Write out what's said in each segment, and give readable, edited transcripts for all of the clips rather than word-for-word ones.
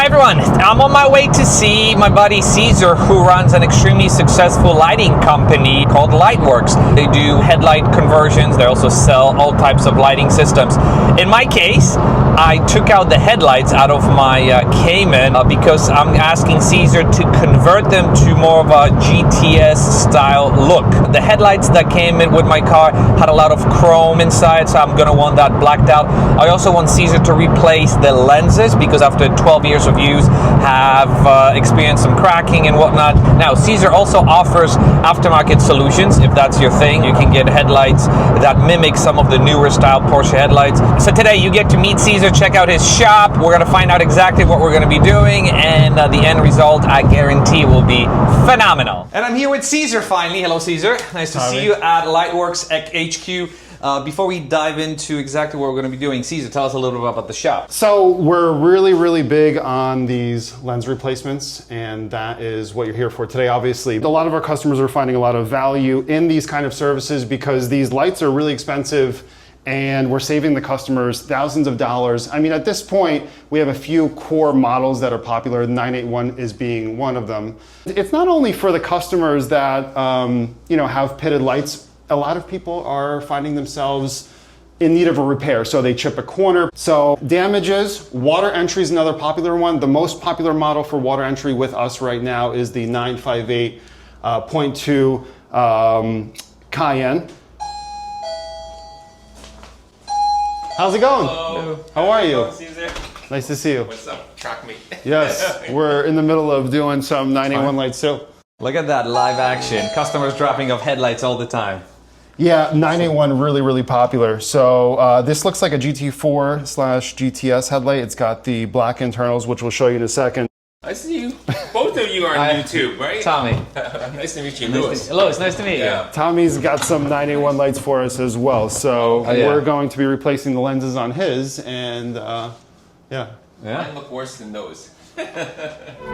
Hi everyone, I'm on my way to see my buddy Caesar, who runs an extremely successful lighting company called Lightworks. They do headlight conversions, they also sell all types of lighting systems. In my case, I took out the headlights out of my Cayman because I'm asking Caesar to convert them to more of a GTS style look. The headlights that came in with my car had a lot of chrome inside, so I'm gonna want that blacked out. I also want Caesar to replace the lenses because after 12 years of use have experienced some cracking and whatnot. Now Caesar also offers aftermarket solutions. If that's your thing, you can get headlights that mimic some of the newer style Porsche headlights. So today you get to meet Caesar, check out his shop. We're gonna find out exactly what we're gonna be doing, and the end result I guarantee will be phenomenal. And I'm here with Caesar finally. Hello Caesar, nice to see you at Lightworks HQ. Before we dive into exactly what we're going to be doing, Caesar, tell us a little bit about the shop. So we're really big on these lens replacements, and that is what you're here for today, obviously. A lot of our customers are finding a lot of value in these kind of services because these lights are really expensive and we're saving the customers thousands of dollars. I mean, at this point, we have a few core models that are popular. The 981 is being one of them. It's not only for the customers that have pitted lights. A lot of people are finding themselves in need of a repair, so they chip a corner. So damages, water entry is another popular one. The most popular model for water entry with us right now is the 958.2 Cayenne. How's it going? Hello. How are you? Hello, Caesar. Nice to see you. What's up? Track me. Yes, we're in the middle of doing some 981 lights too. Look at that live action. Customers dropping off headlights all the time. Yeah, 981 really popular. So this looks like a GT4/GTS headlight. It's got the black internals, which we'll show you in a second. I see you. Both of you are on YouTube, right? Tommy. Nice to meet you, Louis. Louis, nice to meet you. Yeah. Tommy's got some 981 lights for us as well. So yeah. we're going to be replacing the lenses on his, and yeah. Mine look worse than those.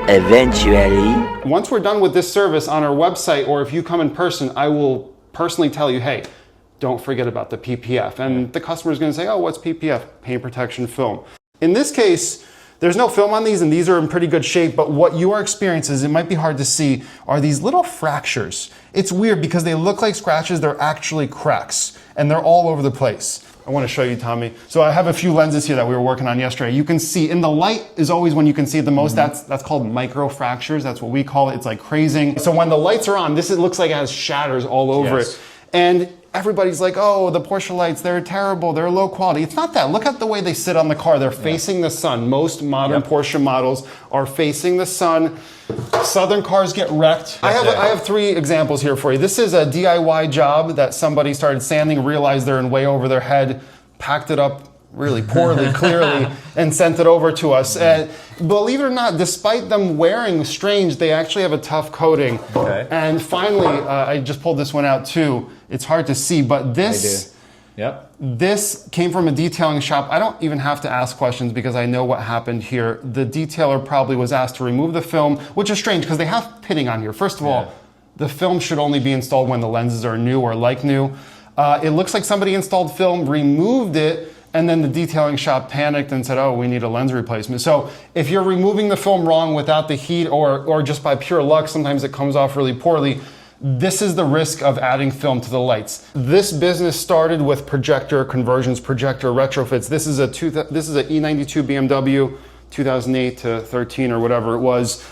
Eventually. Once we're done with this service on our website, or if you come in person, I will personally tell you, hey, don't forget about the PPF. And the customer's gonna say, oh, what's PPF? Paint protection film. In this case, there's no film on these, and these are in pretty good shape, but what you are experiencing is, it might be hard to see, are these little fractures. It's weird because they look like scratches, they're actually cracks, and they're all over the place. I want to show you, Tommy. So I have a few lenses here that we were working on yesterday. You can see, in the light is always when you can see it the most. That's called micro fractures. That's what we call it. It's like crazing. So when the lights are on, it looks like it has shatters all over it. And everybody's like, oh, the Porsche lights, they're terrible, they're low quality. It's not that. Look at the way they sit on the car. They're facing the sun. Most modern Porsche models are facing the sun. Southern cars get wrecked. I have 3 examples here for you. This is a DIY job that somebody started sanding, realized they're in way over their head, packed it up really poorly, clearly, and sent it over to us. And believe it or not, despite them wearing strange, they actually have a tough coating. Okay. And finally, I just pulled this one out too. It's hard to see, but this came from a detailing shop. I don't even have to ask questions because I know what happened here. The detailer probably was asked to remove the film, which is strange because they have pitting on here. First of all, the film should only be installed when the lenses are new or like new. It looks like somebody installed film, removed it, and then the detailing shop panicked and said, oh, we need a lens replacement. So if you're removing the film wrong without the heat or just by pure luck, sometimes it comes off really poorly. This is the risk of adding film to the lights. This business started with projector conversions, projector retrofits. This is a E92 BMW, 2008 to 13 or whatever it was.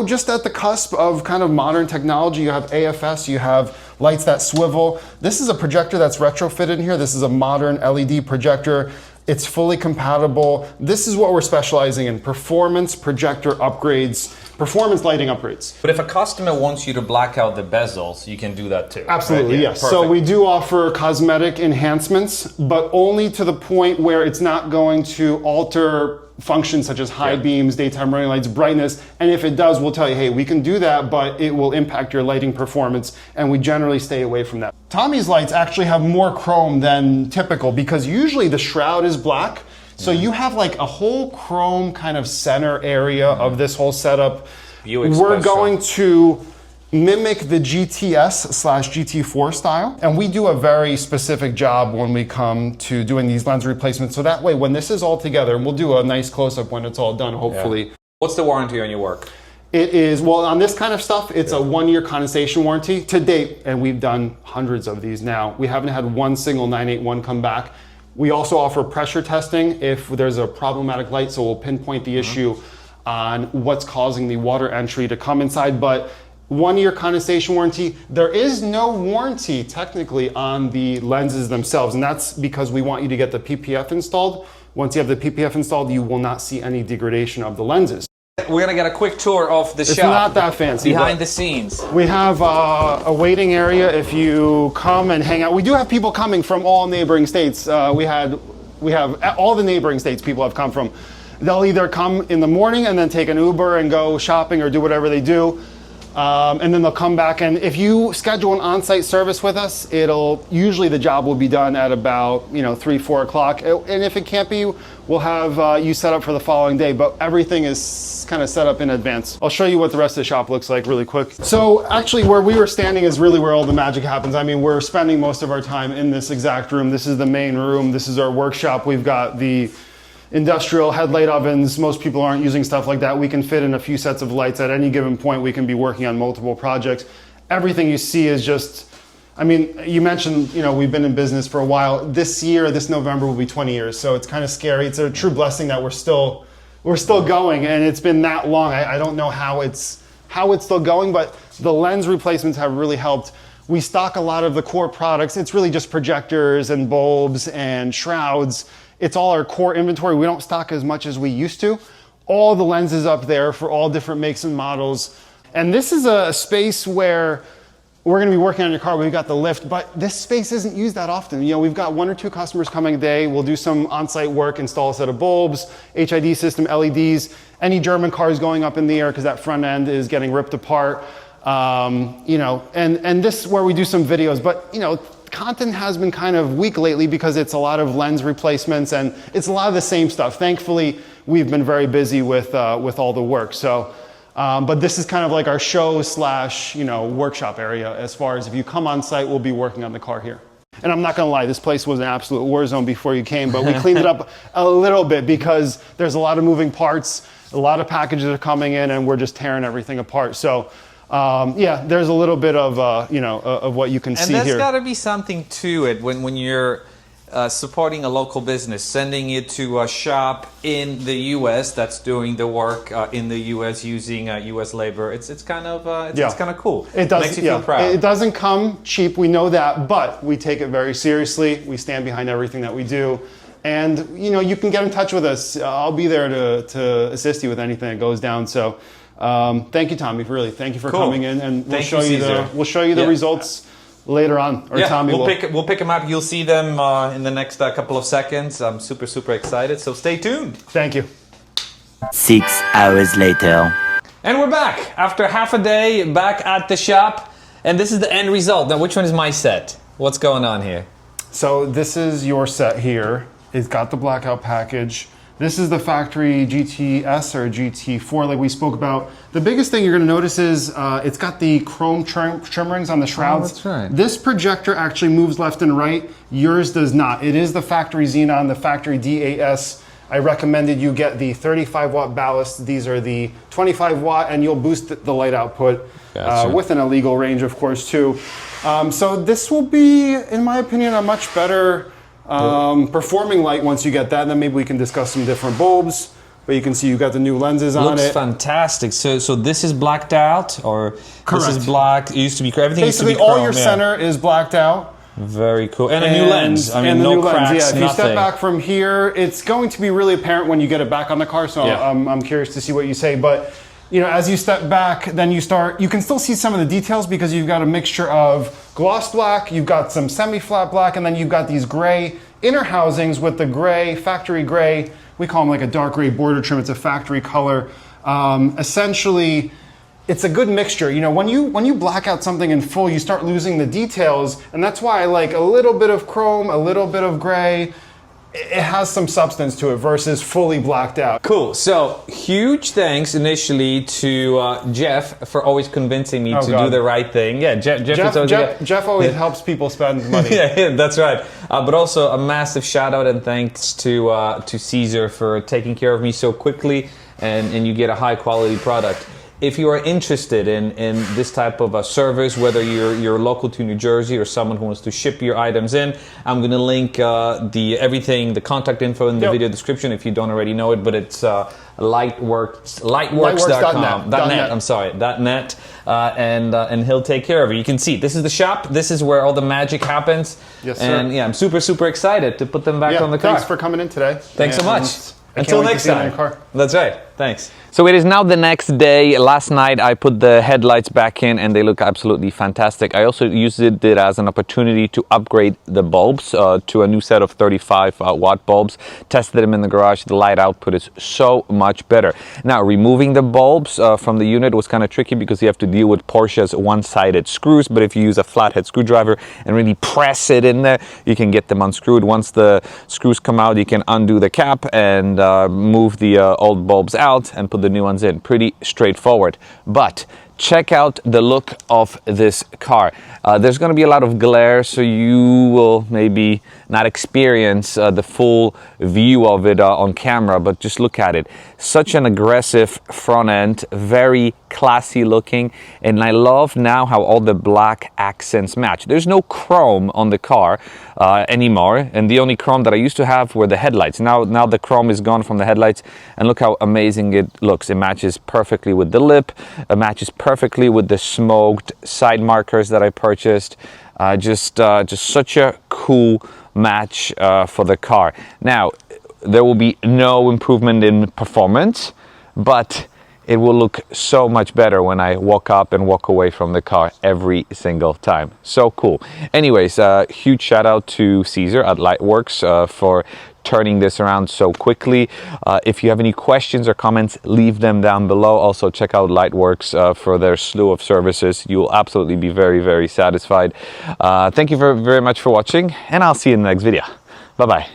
Just at the cusp of kind of modern technology. You have AFS, you have lights that swivel. This is a projector that's retrofitted in here. This is a modern LED projector. It's fully compatible. This is what we're specializing in, performance projector upgrades, performance lighting upgrades. But if a customer wants you to black out the bezels, you can do that too. Absolutely, right? yes. Perfect. So we do offer cosmetic enhancements, but only to the point where it's not going to alter functions such as high beams, daytime running lights, brightness, and if it does, we'll tell you, hey, we can do that, but it will impact your lighting performance, and we generally stay away from that. Tommy's lights actually have more chrome than typical because usually the shroud is black, so you have like a whole chrome kind of center area of this whole setup. We're going to mimic the GTS/GT4 style. And we do a very specific job when we come to doing these lens replacements. So that way, when this is all together, and we'll do a nice close-up when it's all done, hopefully. Yeah. What's the warranty on your work? It is, well, on this kind of stuff, it's a 1-year condensation warranty to date, and we've done hundreds of these now. We haven't had one single 981 come back. We also offer pressure testing if there's a problematic light, so we'll pinpoint the issue on what's causing the water entry to come inside. But 1-year condensation warranty. There is no warranty technically on the lenses themselves, and that's because we want you to get the PPF installed. Once you have the PPF installed, you will not see any degradation of the lenses. We're gonna get a quick tour of the shop. It's not that fancy. Behind the scenes. We have a waiting area if you come and hang out. We do have people coming from all neighboring states. We have all the neighboring states people have come from. They'll either come in the morning and then take an Uber and go shopping or do whatever they do. And then they'll come back, and if you schedule an on-site service with us, usually the job will be done at about 3, 4 o'clock. And if it can't be, we'll have you set up for the following day, but everything is kind of set up in advance. I'll show you what the rest of the shop looks like really quick. So actually where we were standing is really where all the magic happens. I mean, we're spending most of our time in this exact room. This is the main room. This is our workshop. We've got the industrial headlight ovens. Most people aren't using stuff like that. We can fit in a few sets of lights at any given point. We can be working on multiple projects. Everything you see is just, I mean, you mentioned, we've been in business for a while. This November will be 20 years. So it's kind of scary. It's a true blessing that we're still going, and it's been that long. I don't know how it's still going, but the lens replacements have really helped. We stock a lot of the core products. It's really just projectors and bulbs and shrouds. It's all our core inventory. We don't stock as much as we used to. All the lenses up there for all different makes and models. And this is a space where we're gonna be working on your car. We've got the lift, but this space isn't used that often. We've got 1 or 2 customers coming a day. We'll do some on-site work, install a set of bulbs, HID system, LEDs, any German cars going up in the air because that front end is getting ripped apart. And this is where we do some videos, but content has been kind of weak lately because it's a lot of lens replacements and it's a lot of the same stuff. Thankfully, we've been very busy with all the work. So, but this is kind of like our show / workshop area. As far as if you come on site, we'll be working on the car here. And I'm not gonna lie, this place was an absolute war zone before you came, but we cleaned it up a little bit because there's a lot of moving parts, a lot of packages are coming in, and we're just tearing everything apart. So. There's a little bit of of what you can see here. And there's got to be something to it when you're supporting a local business, sending it to a shop in the U.S. that's doing the work in the U.S. using U.S. labor. It's kind of cool. It does. Makes you feel proud. It doesn't come cheap. We know that, but we take it very seriously. We stand behind everything that we do. And you can get in touch with us. I'll be there to assist you with anything that goes down. So. Thank you, Tommy. Really, thank you for coming in, and we'll show you the results later on. Or Tommy we'll pick them up. You'll see them in the next couple of seconds. I'm super excited. So stay tuned. Thank you. 6 hours later. And we're back after half a day back at the shop, and this is the end result. Now, which one is my set? What's going on here? So this is your set here. It's got the blackout package. This is the factory GTS or GT4 like we spoke about. The biggest thing you're going to notice is it's got the chrome trim rings on the shrouds. Oh, that's right. This projector actually moves left and right. Yours does not. It is the factory Xenon, the factory DAS. I recommended you get the 35 watt ballast. These are the 25 watt, and you'll boost the light output with an illegal range, of course, too. So this will be, in my opinion, a much better performing light once you get that. And then maybe we can discuss some different bulbs. But you can see you've got the new lenses on it. Looks fantastic. So this is blacked out, or correct. This is black. It used to be everything. Basically, used to be all chrome, your center is blacked out. Very cool. And a new lens. I mean, no cracks, lens. Yeah, if you step nothing. back from here, it's going to be really apparent when you get it back on the car. So I'm curious to see what you say. But as you step back, then you can still see some of the details because you've got a mixture of gloss black, you've got some semi-flat black, and then you've got these gray inner housings with the gray, factory gray. We call them like a dark gray border trim. It's a factory color. Essentially, it's a good mixture. When you black out something in full, you start losing the details, and that's why I like a little bit of chrome, a little bit of gray, it has some substance to it versus fully blacked out. Cool. So huge thanks initially to Jeff for always convincing me to do the right thing. Yeah, Jeff always helps people spend money. Yeah, that's right. But also a massive shout out and thanks to Caesar for taking care of me so quickly, and you get a high quality product. If you are interested in this type of a service, whether you're local to New Jersey or someone who wants to ship your items in, I'm going to link the contact info in the video description if you don't already know it, but it's lightworks.net, and he'll take care of it. You can see this is the shop. This is where all the magic happens. Yes, sir. And yeah, I'm super excited to put them back on the car. Thanks for coming in today. Thanks so much. Until next time. That's right. Thanks. So it is now the next day. Last night I put the headlights back in and they look absolutely fantastic. I also used it as an opportunity to upgrade the bulbs to a new set of 35 watt bulbs. Tested them in the garage. The light output is so much better. Now removing the bulbs from the unit was kind of tricky because you have to deal with Porsche's one-sided screws, but if you use a flathead screwdriver and really press it in there, you can get them unscrewed. Once the screws come out, you can undo the cap and move the old bulbs out and put the new ones in. Pretty straightforward, but check out the look of this car. There's going to be a lot of glare, so you will maybe not experience the full view of it on camera, but just look at it. Such an aggressive front end, very classy looking, and I love now how all the black accents match. There's no chrome on the car anymore, and the only chrome that I used to have were the headlights. Now the chrome is gone from the headlights, and look how amazing it looks. It matches perfectly with the lip, it matches perfectly with the smoked side markers that I purchased. Just such a cool match for the car. Now, there will be no improvement in performance, but it will look so much better when I walk up and walk away from the car every single time. So cool. Anyways, huge shout out to Caesar at Lightworks for turning this around so quickly. If you have any questions or comments, leave them down below. Also check out Lightworks for their slew of services. You will absolutely be very satisfied. Thank you very much for watching, and I'll see you in the next video. Bye bye.